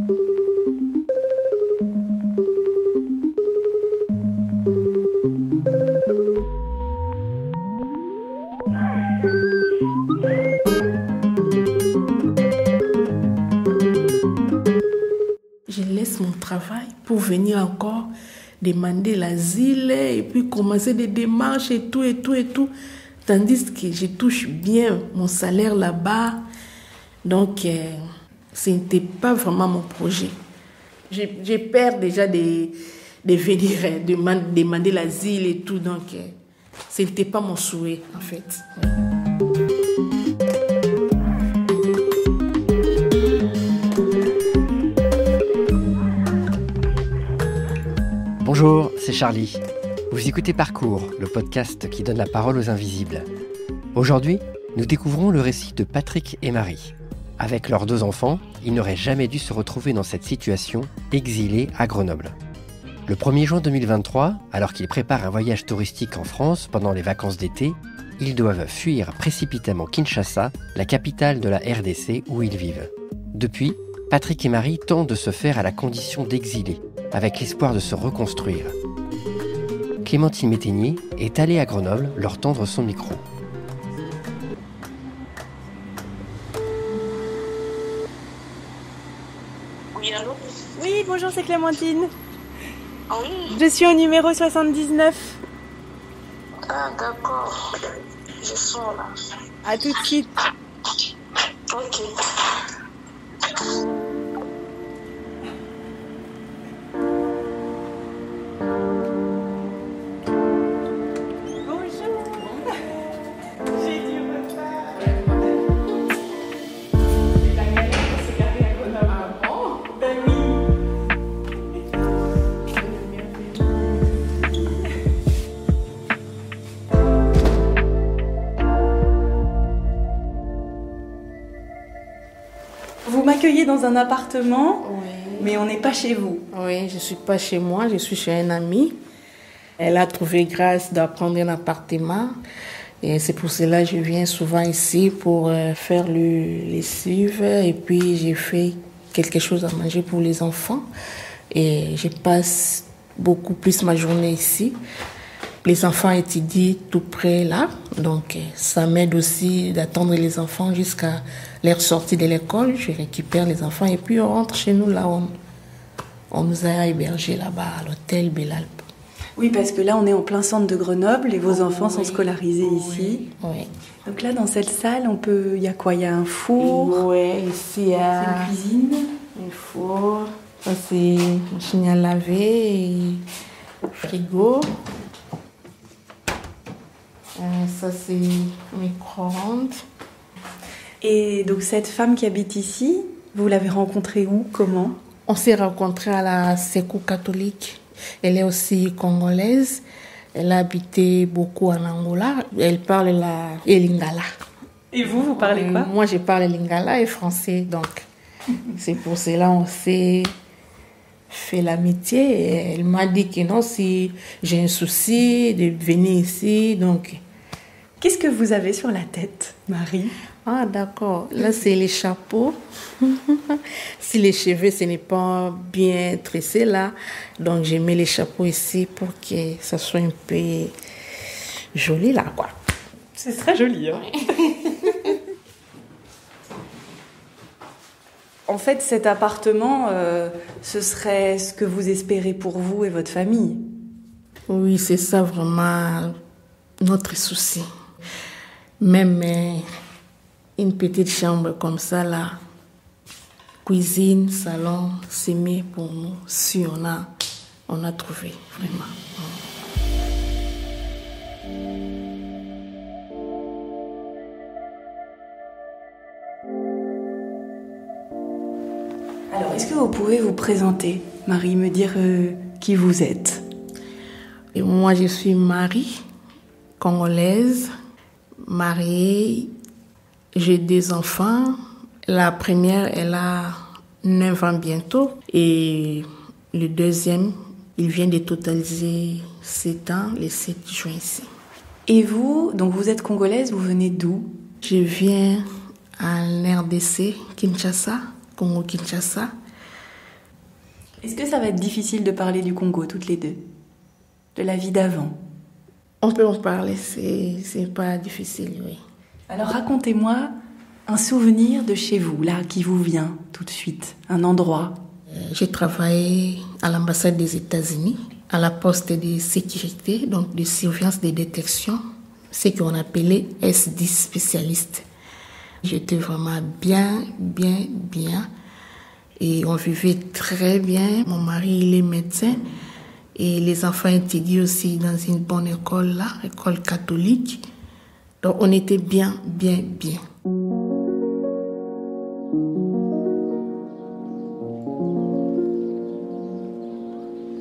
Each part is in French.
Je laisse mon travail pour venir encore demander l'asile et puis commencer des démarches et tout. Tandis que je touche bien mon salaire là-bas. Donc, ce n'était pas vraiment mon projet. J'ai peur déjà de venir demander l'asile et tout. Donc, ce n'était pas mon souhait, en fait. Ouais. Bonjour, c'est Charlie. Vous écoutez Parcours, le podcast qui donne la parole aux invisibles. Aujourd'hui, nous découvrons le récit de Patrick et Marie. Avec leurs 2 enfants, ils n'auraient jamais dû se retrouver dans cette situation, exilés à Grenoble. Le 1er juin 2023, alors qu'ils préparent un voyage touristique en France pendant les vacances d'été, ils doivent fuir précipitamment Kinshasa, la capitale de la RDC où ils vivent. Depuis, Patrick et Marie tentent de se faire à la condition d'exilés, avec l'espoir de se reconstruire. Clémentine Métainier est allée à Grenoble leur tendre son micro. Oui, allô? Oui, bonjour, c'est Clémentine. Oui. Je suis au numéro 79. Ah, d'accord. Je suis là. À tout de suite. Ok. Vous m'accueillez dans un appartement, Oui. mais on n'est pas chez vous. Oui, je ne suis pas chez moi, je suis chez un ami. Elle a trouvé grâce d'apprendre un appartement. Et c'est pour cela que je viens souvent ici pour faire le lessive. Et puis, j'ai fait quelque chose à manger pour les enfants. Et je passe beaucoup plus ma journée ici. Les enfants étudient tout près là. Donc, ça m'aide aussi d'attendre les enfants jusqu'à leur sortie de l'école. Je récupère les enfants et puis on rentre chez nous là. On nous a hébergés là-bas à l'hôtel Belalp. Oui, parce que là, on est en plein centre de Grenoble et vos enfants sont scolarisés ici. Oui. Donc là, dans cette salle, il y a quoi? Il y a un four. Oui, ici il y a une cuisine. un four. Ça, c'est machine à laver et frigo. Ça, c'est micro-ondes. Et donc, cette femme qui habite ici, vous l'avez rencontrée où? Comment? On s'est rencontrés à la Secours catholique. Elle est aussi congolaise. Elle a habité beaucoup en Angola. Elle parle le lingala. Et vous parlez quoi? Moi, je parle lingala et français. Donc, c'est pour cela qu'on s'est fait l'amitié. Et elle m'a dit que non, si j'ai un souci de venir ici, donc... Qu'est-ce que vous avez sur la tête, Marie? Ah, d'accord. Là, c'est les chapeaux. Si les cheveux, ce n'est pas bien tressé, là. Donc, j'ai mis les chapeaux ici pour que ça soit un peu joli, là, quoi. C'est très joli, hein? En fait, cet appartement, ce serait ce que vous espérez pour vous et votre famille. Oui, c'est ça vraiment notre souci. Même une petite chambre comme ça, là, cuisine, salon, c'est mieux pour nous si on a trouvé, vraiment. Alors, est-ce que vous pouvez vous présenter, Marie, me dire qui vous êtes? Et moi, je suis Marie, congolaise, mariée. J'ai 2 enfants. La première, elle a 9 ans bientôt. Et le deuxième, il vient de totaliser 7 ans, le 7 juin ici. Et vous, donc vous êtes congolaise, vous venez d'où? Je viens en RDC, Kinshasa, Congo-Kinshasa. Est-ce que ça va être difficile de parler du Congo toutes les deux? De la vie d'avant? On peut en parler, c'est pas difficile, oui. Alors racontez-moi un souvenir de chez vous, là, qui vous vient tout de suite, un endroit. J'ai travaillé à l'ambassade des États-Unis, à la poste de sécurité, donc de surveillance des détections, ce qu'on appelait S10 spécialiste. J'étais vraiment bien. Et on vivait très bien. Mon mari, il est médecin. Et les enfants étudient aussi dans une bonne école là, école catholique. Donc on était bien.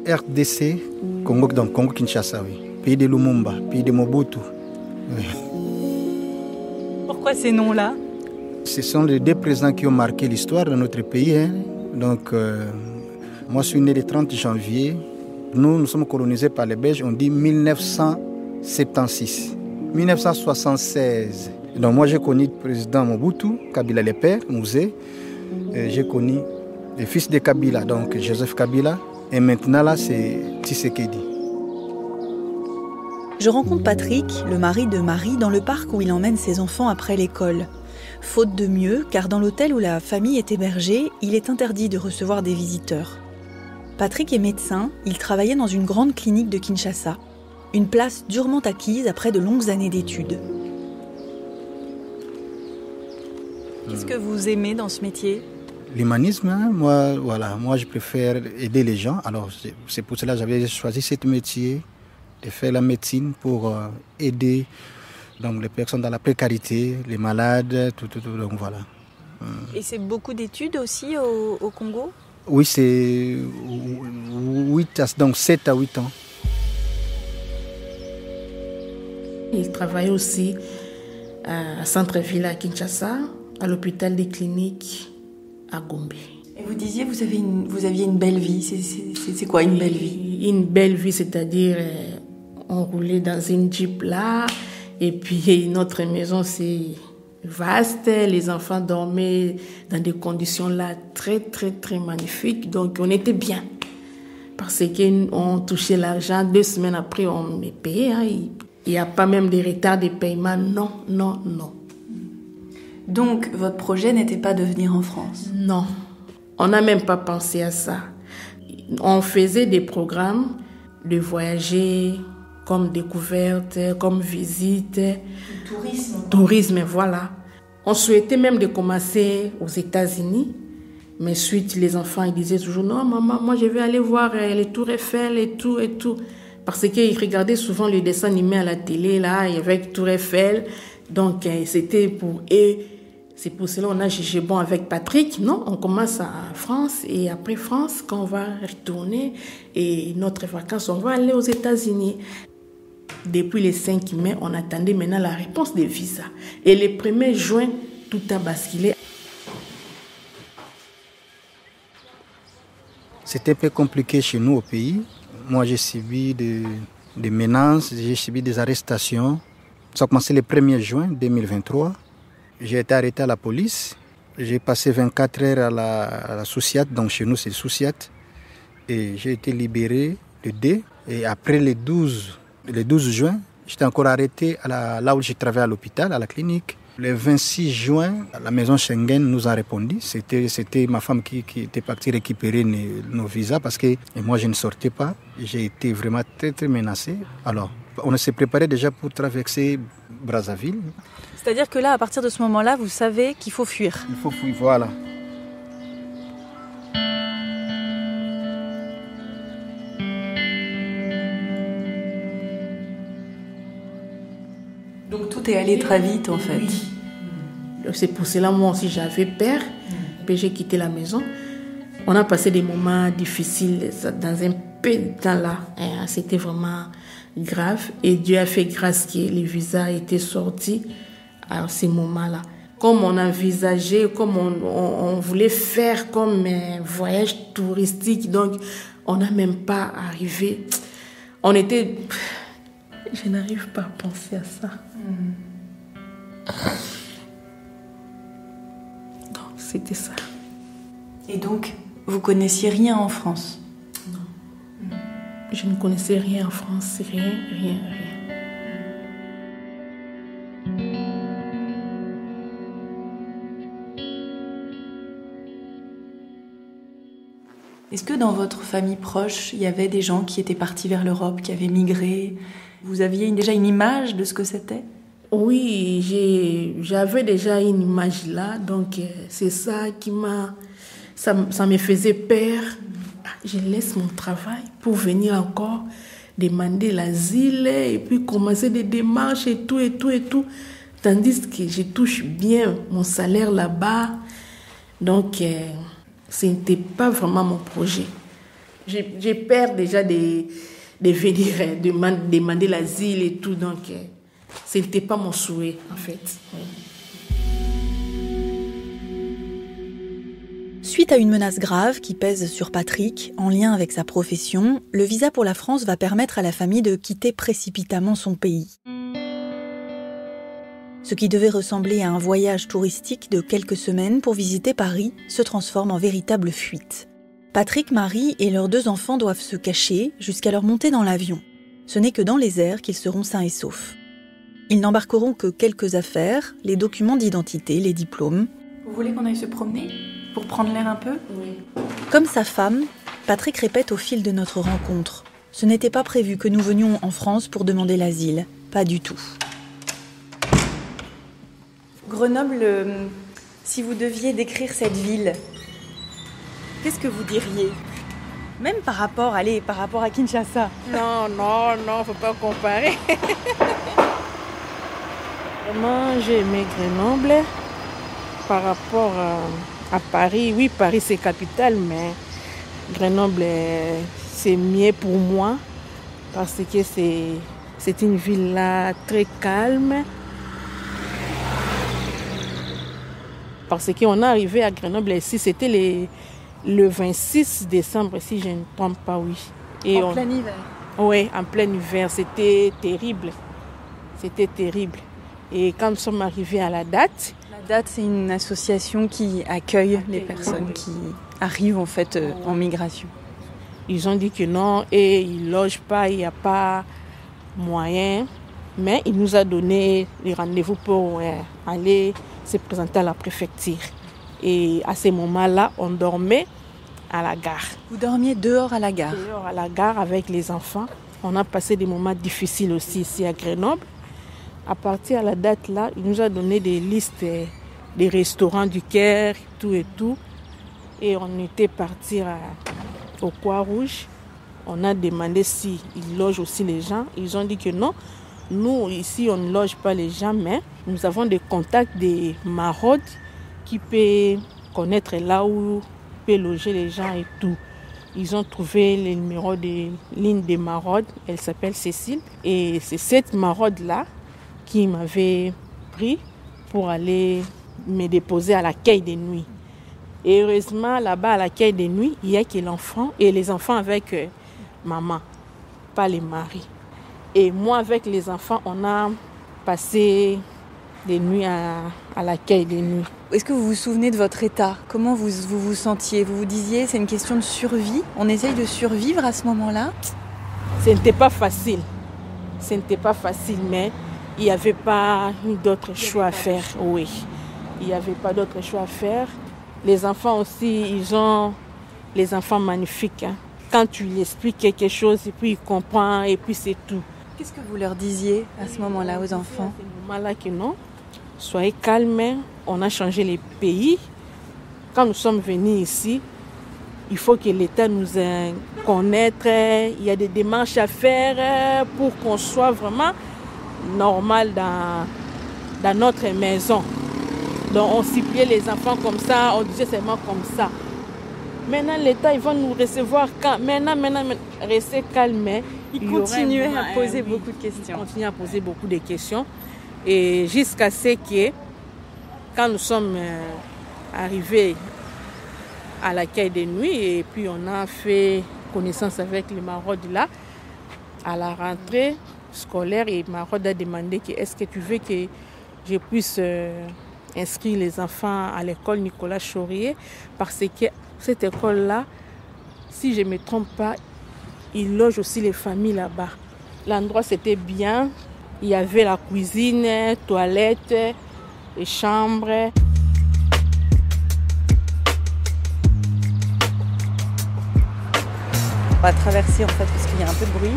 RDC, Congo, donc Congo-Kinshasa, oui. Pays de Lumumba, pays de Mobutu. Oui. Pourquoi ces noms-là? Ce sont les deux présidents qui ont marqué l'histoire de notre pays. Donc, moi, je suis né le 30 janvier. Nous sommes colonisés par les Belges, on dit 1976. 1976. Donc, moi, j'ai connu le président Mobutu, Kabila le père, Mouzé. J'ai connu le fils de Kabila, donc Joseph Kabila. Et maintenant, là, c'est Tshisekedi. Je rencontre Patrick, le mari de Marie, dans le parc où il emmène ses enfants après l'école. Faute de mieux, car dans l'hôtel où la famille est hébergée, il est interdit de recevoir des visiteurs. Patrick est médecin, il travaillait dans une grande clinique de Kinshasa. Une place durement acquise après de longues années d'études. Qu'est-ce que vous aimez dans ce métier ? L'humanisme, moi, je préfère aider les gens. Alors, c'est pour cela que j'avais choisi ce métier, de faire la médecine pour aider donc, les personnes dans la précarité, les malades, tout, donc voilà. Et c'est beaucoup d'études aussi au Congo ? Oui, c'est 7 à 8 ans. Il travaille aussi à Centre-Ville à Kinshasa, à l'hôpital des cliniques à Gombe. Et vous disiez vous aviez une belle vie. C'est quoi une belle vie ? Une belle vie, c'est-à-dire on roulait dans une Jeep là, et puis notre maison c'est vaste, les enfants dormaient dans des conditions là très magnifiques, donc on était bien. Parce qu'on touchait l'argent, 2 semaines après on me payait, il n'y a pas même de retard de paiement, non. Donc, votre projet n'était pas de venir en France ? Non, on n'a même pas pensé à ça. On faisait des programmes de voyager, comme découverte, comme visite. Tourisme, voilà. On souhaitait même de commencer aux États-Unis, mais suite, les enfants ils disaient toujours « Non, maman, moi je vais aller voir les Tours Eiffel et tout. » Parce qu'ils regardaient souvent les dessins animés à la télé, là, avec Tour Eiffel. Donc, c'était pour eux. C'est pour cela qu'on a jugé bon avec Patrick. Non, on commence à France et après France, quand on va retourner et notre vacances, on va aller aux États-Unis. Depuis le 5 mai, on attendait maintenant la réponse des visas. Et le 1er juin, tout a basculé. C'était un peu compliqué chez nous au pays. Moi, j'ai subi des menaces, j'ai subi des arrestations. Ça a commencé le 1er juin 2023. J'ai été arrêté à la police. J'ai passé 24 heures à la Souciate, donc chez nous c'est Souciate. Et j'ai été libéré le 2. Et après le 12 juin, j'étais encore arrêté là où je travaillais à l'hôpital, à la clinique. Le 26 juin, la maison Schengen nous a répondu. C'était ma femme qui était partie récupérer nos visas parce que moi je ne sortais pas. J'ai été vraiment très menacé. Alors, on s'est préparé déjà pour traverser Brazzaville. C'est-à-dire que là, à partir de ce moment-là, vous savez qu'il faut fuir. Il faut fuir, voilà. Donc tout est allé très vite en fait. Oui. C'est pour cela moi aussi j'avais peur. Puis j'ai quitté la maison. On a passé des moments difficiles dans un peu de temps là. C'était vraiment grave. Et Dieu a fait grâce que les visas étaient sortis à ces moments-là. Comme on envisageait, comme on voulait faire comme un voyage touristique. Donc on n'a même pas arrivé. On était... Je n'arrive pas à penser à ça. C'était ça. Et donc, vous connaissiez rien en France? Non. Je ne connaissais rien en France, rien. Est-ce que dans votre famille proche, il y avait des gens qui étaient partis vers l'Europe, qui avaient migré? Vous aviez déjà une image de ce que c'était? Oui, j'avais déjà une image là, donc c'est ça qui ça me faisait peur. Je laisse mon travail pour venir encore demander l'asile et puis commencer des démarches et tout. Tandis que je touche bien mon salaire là-bas. Donc, ce n'était pas vraiment mon projet. J'ai peur déjà de venir demander l'asile et tout. Donc, ce n'était pas mon souhait, en fait. Oui. Suite à une menace grave qui pèse sur Patrick, en lien avec sa profession, le visa pour la France va permettre à la famille de quitter précipitamment son pays. Ce qui devait ressembler à un voyage touristique de quelques semaines pour visiter Paris se transforme en véritable fuite. Patrick, Marie et leurs 2 enfants doivent se cacher jusqu'à leur montée dans l'avion. Ce n'est que dans les airs qu'ils seront sains et saufs. Ils n'embarqueront que quelques affaires, les documents d'identité, les diplômes. Vous voulez qu'on aille se promener pour prendre l'air un peu? Oui. Comme sa femme, Patrick répète au fil de notre rencontre. Ce n'était pas prévu que nous venions en France pour demander l'asile. Pas du tout. Grenoble, si vous deviez décrire cette ville, qu'est-ce que vous diriez? Même par rapport à Kinshasa. Non, faut pas comparer. Vraiment, j'ai aimé Grenoble par rapport à Paris. Oui, Paris c'est capitale, mais Grenoble c'est mieux pour moi parce que c'est une ville là très calme. Parce qu'on est arrivé à Grenoble ici, c'était le 26 décembre, si je ne me trompe pas, oui. Et plein hiver. Oui, en plein hiver, c'était terrible. C'était terrible. Et quand nous sommes arrivés à la date... La date, c'est une association qui accueille les personnes qui arrivent en fait en migration. Ils ont dit que non, et ils ne logent pas, il n'y a pas moyen. Mais il nous a donné les rendez-vous pour aller se présenter à la préfecture. Et à ce moment-là, on dormait à la gare. Vous dormiez dehors à la gare? Dehors à la gare avec les enfants. On a passé des moments difficiles aussi ici à Grenoble. À partir de la date là, il nous a donné des listes des restaurants du Caire, tout et tout. Et on était partis au Croix-Rouge. On a demandé s'ils logent aussi les gens. Ils ont dit que non. Nous, ici, on ne loge pas les gens, mais nous avons des contacts des maraudes qui peuvent connaître là où peuvent loger les gens et tout. Ils ont trouvé le numéro de l'une des maraudes. Elle s'appelle Cécile. Et c'est cette maraude-là qui m'avait pris pour aller me déposer à l'accueil des nuits. Et heureusement, là-bas, à l'accueil des nuits, il n'y a que l'enfant et les enfants avec maman, pas les maris. Et moi, avec les enfants, on a passé des nuits à l'accueil des nuits. Est-ce que vous vous souvenez de votre état? Comment vous vous sentiez? Vous vous disiez, c'est une question de survie? On essaye de survivre à ce moment-là? Ce n'était pas facile. Mais il n'y avait pas d'autre choix à faire. Oui, il n'y avait pas d'autre choix à faire. Les enfants aussi, ils ont les enfants magnifiques. Hein. Quand tu lui expliques quelque chose, et puis il comprend, et puis c'est tout. Qu'est-ce que vous leur disiez à ce moment-là aux enfants? À ce moment-là que non, soyez calmes, on a changé les pays. Quand nous sommes venus ici, il faut que l'État nous connaisse. Il y a des démarches à faire pour qu'on soit vraiment normal dans notre maison. Donc on ciblait les enfants comme ça, on disait seulement comme ça. Maintenant l'État, ils vont nous recevoir quand? Maintenant, restez calme. Ils continuaient à poser beaucoup de questions. Ils continuaient à poser beaucoup de questions. Et jusqu'à ce que, quand nous sommes arrivés à l'accueil des nuits, et puis on a fait connaissance avec les maraudes là, à la rentrée scolaire, et Maraude a demandé que est-ce que tu veux que je puisse inscrire les enfants à l'école Nicolas Chaurier, parce que cette école-là, si je ne me trompe pas, ils logent aussi les familles là-bas. L'endroit, c'était bien. Il y avait la cuisine, toilettes, les chambres. On va traverser en fait parce qu'il y a un peu de bruit.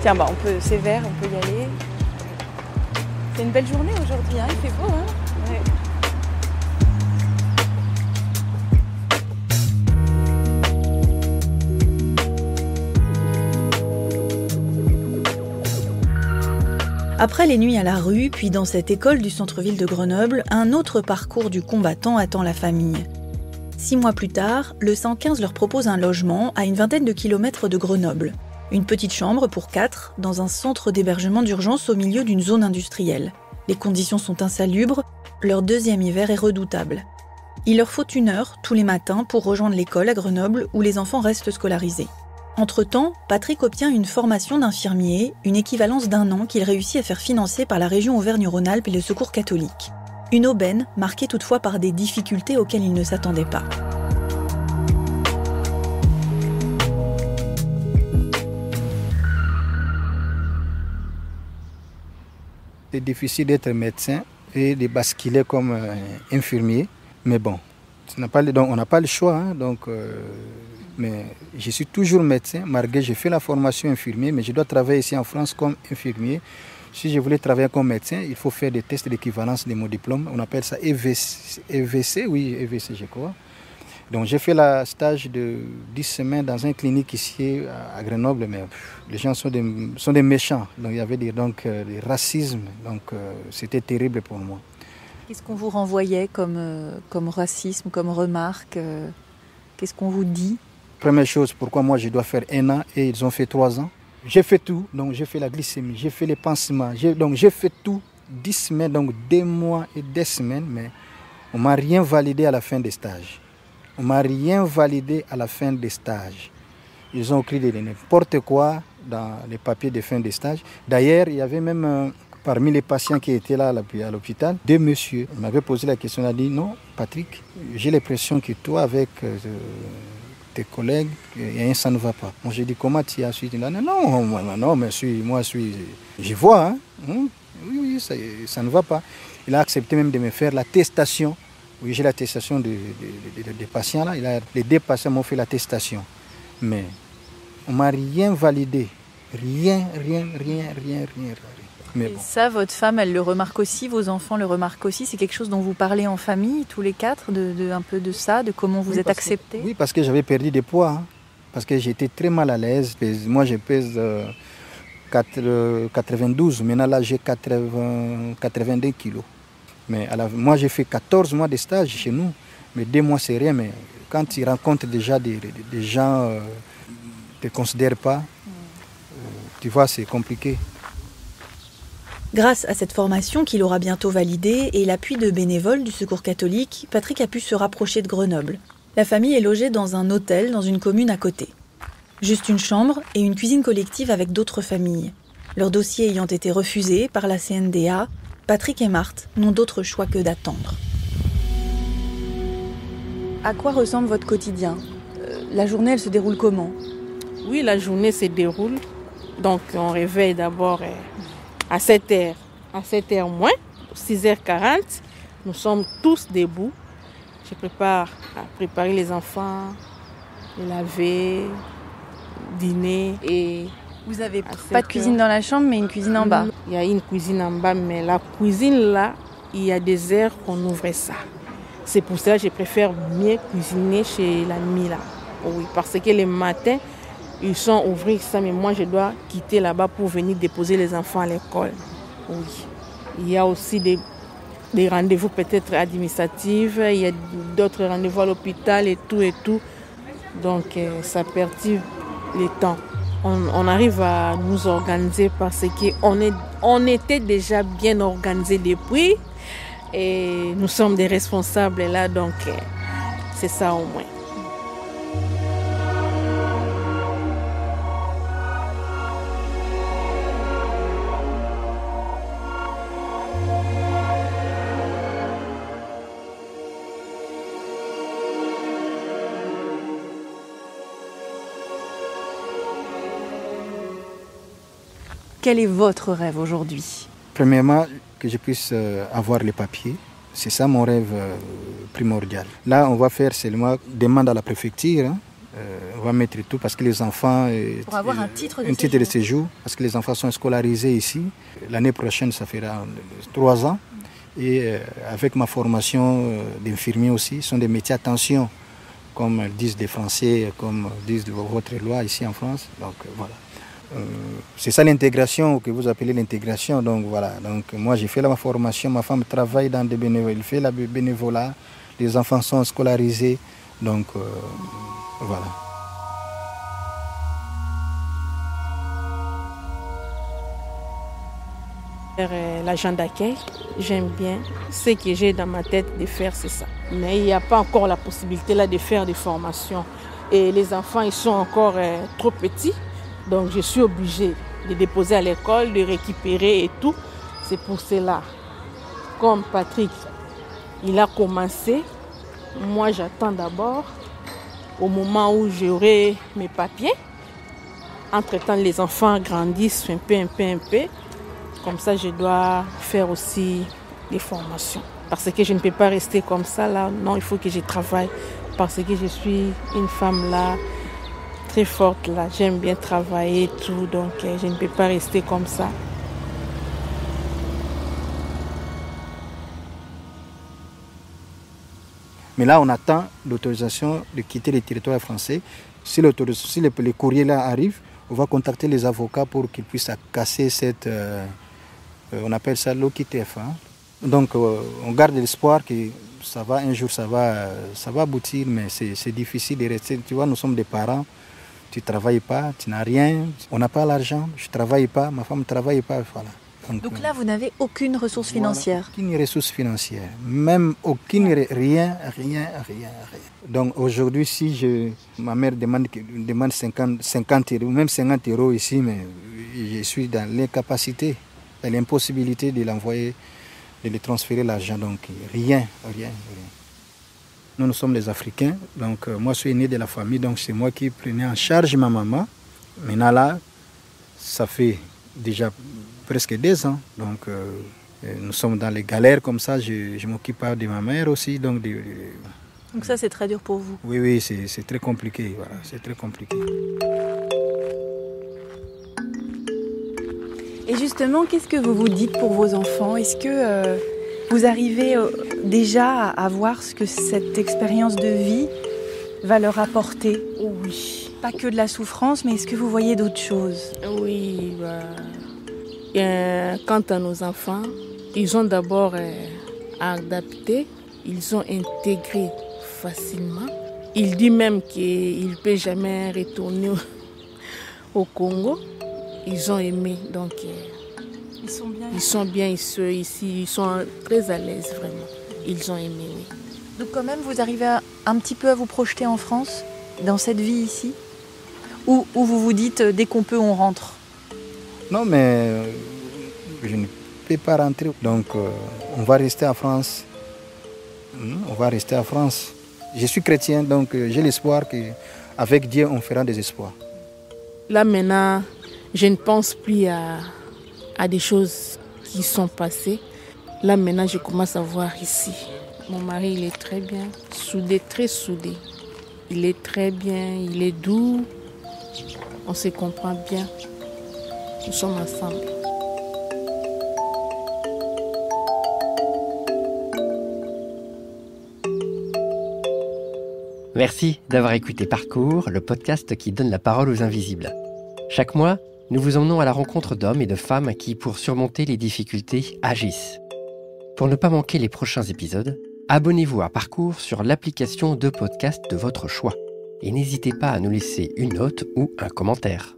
Tiens, c'est vert, on peut y aller. C'est une belle journée aujourd'hui, hein, il fait beau. Hein, ouais. Après les nuits à la rue, puis dans cette école du centre-ville de Grenoble, un autre parcours du combattant attend la famille. 6 mois plus tard, le 115 leur propose un logement à une vingtaine de kilomètres de Grenoble. Une petite chambre pour 4 dans un centre d'hébergement d'urgence au milieu d'une zone industrielle. Les conditions sont insalubres, leur deuxième hiver est redoutable. Il leur faut 1 heure tous les matins pour rejoindre l'école à Grenoble où les enfants restent scolarisés. Entre-temps, Patrick obtient une formation d'infirmier, une équivalence d'1 an qu'il réussit à faire financer par la région Auvergne-Rhône-Alpes et le Secours catholique. Une aubaine marquée toutefois par des difficultés auxquelles il ne s'attendait pas. C'est difficile d'être médecin et de basculer comme infirmier, mais bon, on n'a pas le choix, hein, mais je suis toujours médecin, malgré j'ai fait la formation infirmier, mais je dois travailler ici en France comme infirmier. Si je voulais travailler comme médecin, il faut faire des tests d'équivalence de mon diplôme. On appelle ça EVC, je crois. Donc j'ai fait le stage de 10 semaines dans une clinique ici à Grenoble, mais les gens sont des méchants. Donc il y avait des racismes, c'était terrible pour moi. Qu'est-ce qu'on vous renvoyait comme racisme, comme remarque Qu'est-ce qu'on vous dit? Première chose, pourquoi moi je dois faire 1 an et ils ont fait 3 ans? J'ai fait tout, donc j'ai fait la glycémie, j'ai fait les pansements, j'ai fait tout, 10 semaines, donc 2 mois et 2 semaines, mais on ne m'a rien validé à la fin des stages. On ne m'a rien validé à la fin des stages. Ils ont écrit n'importe quoi dans les papiers de fin des stages. D'ailleurs, il y avait même parmi les patients qui étaient là à l'hôpital, 2 messieurs. Ils m'avaient posé la question, il a dit, non, Patrick, j'ai l'impression que toi, avec tes collègues, ça ne va pas. Moi, j'ai dit, comment tu as su? Il a dit, non, mais je vois, hein? Oui, ça ne va pas. Il a accepté même de me faire l'attestation. Oui, j'ai l'attestation des patients là. Les 2 patients m'ont fait l'attestation. Mais on ne m'a rien validé. Rien. Mais bon. Ça, votre femme, elle le remarque aussi, vos enfants le remarquent aussi. C'est quelque chose dont vous parlez en famille, tous les 4, un peu de ça, de comment vous êtes acceptés? Oui, parce que j'avais perdu des poids. Hein, parce que j'étais très mal à l'aise. Moi, je pèse 92. Maintenant, là, j'ai 82 kilos. Mais moi, j'ai fait 14 mois de stage chez nous. Mais 2 mois, c'est rien. Mais quand tu rencontres déjà des gens ne te considèrent pas, tu vois, c'est compliqué. Grâce à cette formation qu'il aura bientôt validée et l'appui de bénévoles du Secours catholique, Patrick a pu se rapprocher de Grenoble. La famille est logée dans un hôtel dans une commune à côté. Juste une chambre et une cuisine collective avec d'autres familles. Leur dossier ayant été refusé par la CNDA, Patrick et Marthe n'ont d'autre choix que d'attendre. À quoi ressemble votre quotidien? La journée, elle se déroule comment? Oui, la journée se déroule. Donc, on réveille d'abord à 7h. À 7h moins, 6h40, nous sommes tous debout. Je prépare à préparer les enfants, les laver, dîner et... Vous n'avez pas de cuisine dans la chambre, mais une cuisine en bas? Il y a une cuisine en bas, mais la cuisine là, il y a des heures qu'on ouvre ça. C'est pour ça que je préfère mieux cuisiner chez l'ami là. Oui, parce que les matins, ils sont ouverts ça, mais moi je dois quitter là-bas pour venir déposer les enfants à l'école. Oui. Il y a aussi des rendez-vous peut-être administratifs, il y a d'autres rendez-vous à l'hôpital et tout. Donc ça perturbe le temps. On arrive à nous organiser parce qu'on était déjà bien organisés depuis et nous sommes des responsables là, donc c'est ça au moins. Quel est votre rêve aujourd'hui ? Premièrement, que je puisse avoir les papiers. C'est ça mon rêve primordial. Là, on va faire seulement demande à la préfecture. On va mettre tout parce que les enfants... Pour avoir un titre de séjour. Parce que les enfants sont scolarisés ici. L'année prochaine, ça fera 3 ans. Et avec ma formation d'infirmier aussi, ce sont des métiers à tension, comme disent les Français, comme disent votre loi ici en France. Donc voilà. C'est ça l'intégration que vous appelez l'intégration. Donc voilà. Donc moi j'ai fait ma formation, ma femme travaille dans des bénévoles, elle fait la bénévolat, les enfants sont scolarisés. Donc voilà. L'agent d'accueil, j'aime bien. Ce que j'ai dans ma tête de faire, c'est ça. Mais il n'y a pas encore la possibilité là de faire des formations. Et les enfants, ils sont encore trop petits. Donc je suis obligée de déposer à l'école, de récupérer et tout. C'est pour cela. Comme Patrick, il a commencé, moi j'attends d'abord au moment où j'aurai mes papiers. Entre-temps, les enfants grandissent un peu. Comme ça, je dois faire aussi des formations. Parce que je ne peux pas rester comme ça là. Non, il faut que je travaille. Parce que je suis une femme là, très forte là. J'aime bien travailler et tout. Donc, je ne peux pas rester comme ça. Mais là, on attend l'autorisation de quitter le territoire français. Si le courrier là arrive, on va contacter les avocats pour qu'ils puissent casser cette... on appelle ça l'OQTF. Donc on garde l'espoir que ça va, un jour ça va aboutir, mais c'est difficile de rester. Tu vois, nous sommes des parents, tu ne travailles pas, tu n'as rien, on n'a pas l'argent, je ne travaille pas, ma femme ne travaille pas, voilà. Donc là, vous n'avez aucune ressource financière. Aucune ressource financière, même aucune, rien. Donc aujourd'hui, si ma mère demande 50 euros, même 50 euros ici, mais je suis dans l'incapacité, dans l'impossibilité de l'envoyer, de lui transférer l'argent. Donc rien. Nous sommes les Africains, donc moi je suis né de la famille, donc c'est moi qui prenais en charge ma maman. Maintenant là, ça fait déjà presque 2 ans, donc nous sommes dans les galères comme ça, je m'occupe de ma mère aussi. Donc ça c'est très dur pour vous. Oui, c'est très compliqué, voilà, c'est très compliqué. Et justement, qu'est-ce que vous vous dites pour vos enfants ? Est-ce que vous arrivez déjà à voir ce que cette expérience de vie va leur apporter ? Oui. Pas que de la souffrance, mais est-ce que vous voyez d'autres choses ? Oui, quant à nos enfants, ils ont d'abord adapté, ils ont intégré facilement. Il dit même qu'il ne peut jamais retourner au Congo. Ils ont aimé, donc ils sont bien ici, ils sont très à l'aise vraiment. Ils ont aimé, oui. Donc quand même, vous arrivez un petit peu à vous projeter en France, dans cette vie ici ? Ou vous vous dites, dès qu'on peut, on rentre ? Non, mais je ne peux pas rentrer. Donc, on va rester en France. Je suis chrétien, donc j'ai l'espoir qu'avec Dieu, on fera des espoirs. Là, maintenant, je ne pense plus à des choses qui sont passées. Là, maintenant, je commence à voir ici. Mon mari, il est très bien, très soudé. Il est très bien, il est doux. On se comprend bien. Nous sommes ensemble. Merci d'avoir écouté Parcours, le podcast qui donne la parole aux invisibles. Chaque mois, nous vous emmenons à la rencontre d'hommes et de femmes qui, pour surmonter les difficultés, agissent. Pour ne pas manquer les prochains épisodes, abonnez-vous à Parcours sur l'application de podcast de votre choix. Et n'hésitez pas à nous laisser une note ou un commentaire.